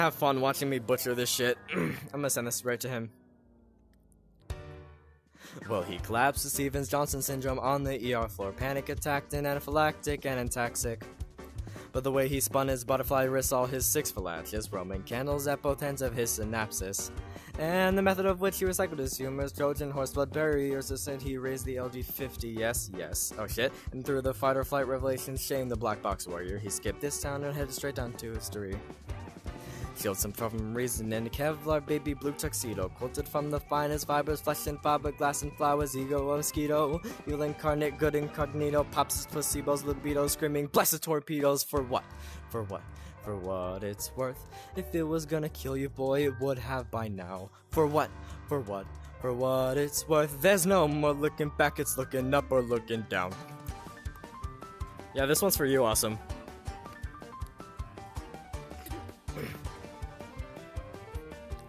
have fun watching me butcher this shit. I'm gonna send this right to him. Well, he collapsed with Stevens-Johnson syndrome on the ER floor, panic attacked and anaphylactic and antaxic. But the way he spun his butterfly wrists, all his six phalanges, Roman candles at both ends of his synapses, and the method of which he recycled his humors, Trojan horse blood barriers, said he raised the LG-50, yes, oh shit, and through the fight or flight revelation, shame the black box warrior, he skipped this town and headed straight down to history. Shield some from reason in a Kevlar baby blue tuxedo, quilted from the finest fibers, flesh and fiberglass and flowers, ego, a mosquito, you'll incarnate good incognito, pops his placebos, libido, screaming, blessed torpedoes, for what? For what? For what it's worth. If it was gonna kill you, boy, it would have by now. For what? For what? For what it's worth. There's no more looking back, it's looking up or looking down. Yeah, this one's for you, Awesome.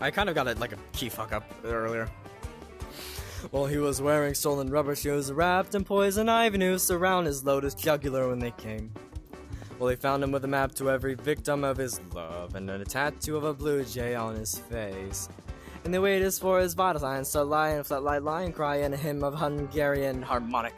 I kind of got it like a key fuck up earlier. Well, he was wearing stolen rubber shoes, wrapped in poison ivy noose around his lotus jugular when they came. Well, they found him with a map to every victim of his love, and a tattoo of a blue jay on his face. And they waited for his vital signs to lie and flat light lion cry and a hymn of Hungarian harmonic.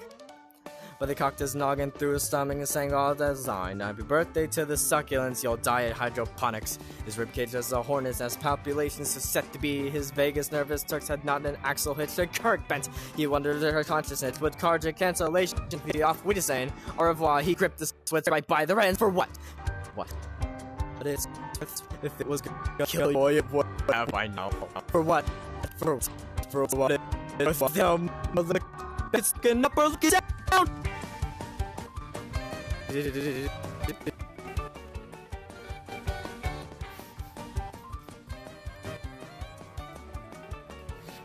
But they cocked his noggin through his stomach and sang all design. Happy birthday to the succulents, you'll die at hydroponics. His ribcage as a hornet's nest, palpitations are set to be. His vagus nervous Turks had not an axle hitch to Kirk bent. He wondered if her consciousness would cardiac cancellation be off. We just saying, au revoir. He gripped the Switzer right by the reins. For what? What? But it's if it was gonna kill you, boy, it would have by now. For what? For what? It's gonna look it down.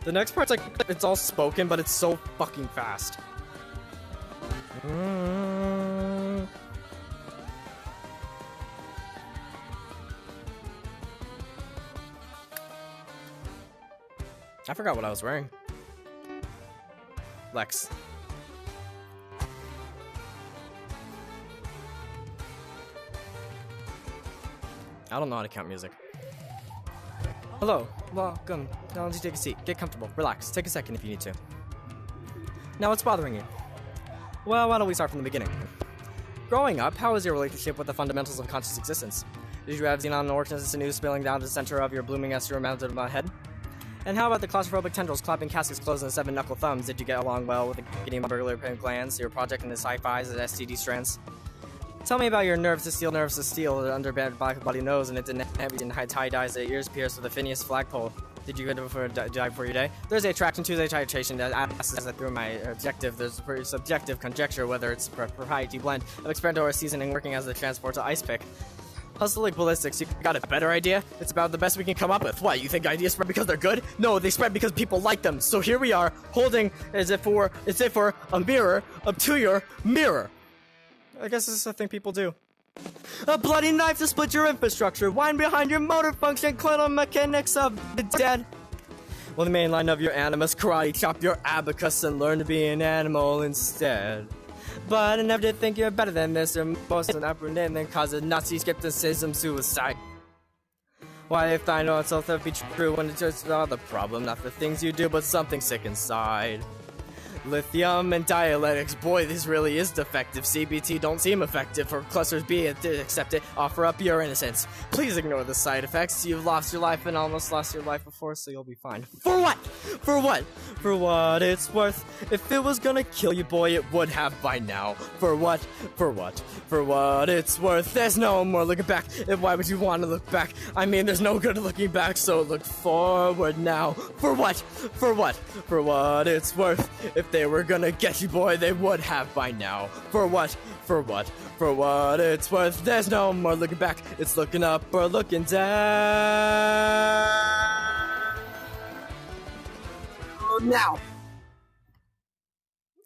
The next part's like, it's all spoken, but it's so fucking fast. I forgot what I was wearing. Lex. I don't know how to count music. Hello, welcome. Now why don't you take a seat, get comfortable, relax, take a second if you need to. Now what's bothering you? Well, why don't we start from the beginning? Growing up, how was your relationship with the fundamentals of conscious existence? Did you have xenon organisms and news spilling down to the center of your blooming estuary mounted on my head? And how about the claustrophobic tendrils clapping caskets closed and 7 knuckle thumbs? Did you get along well with the getting burglar pimp glands, your project in the sci-fis and STD strands? Tell me about your nerves of steel, under black body nose, and it didn't have you hide tie dyes, the ears pierced with a Phineas flagpole. Did you go for a dive for your day? Thursday attraction, Tuesday titration, that asks through my objective. There's a pretty subjective conjecture whether it's a propriety blend of experimental or seasoning working as a transport to ice pick. Hustle like ballistics, you got a better idea? It's about the best we can come up with. What, you think ideas spread because they're good? No, they spread because people like them. So here we are, holding as if for a mirror up to your mirror. I guess this is a thing people do. A bloody knife to split your infrastructure, wind behind your motor function, clinical mechanics of the dead. Well, the main line of your animus, karate chop your abacus and learn to be an animal instead. But I never did think you're better than this, or most an upper name than causes Nazi skepticism suicide. Why, if I know itself to be true when it's just all the problem, not the things you do, but something sick inside. Lithium and dialectics, boy, this really is defective. CBT don't seem effective, for clusters B, accept it, offer up your innocence. Please ignore the side effects. You've lost your life and almost lost your life before, so you'll be fine. For what? For what? For what it's worth. If it was gonna kill you, boy, it would have by now. For what? For what? For what it's worth. There's no more looking back. And why would you want to look back? I mean, there's no good looking back, so look forward now. For what? For what? For what it's worth. If they were gonna get you, boy, they would have by now. For what? For what? For what it's worth. There's no more looking back. It's looking up or looking down. Now.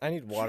I need water.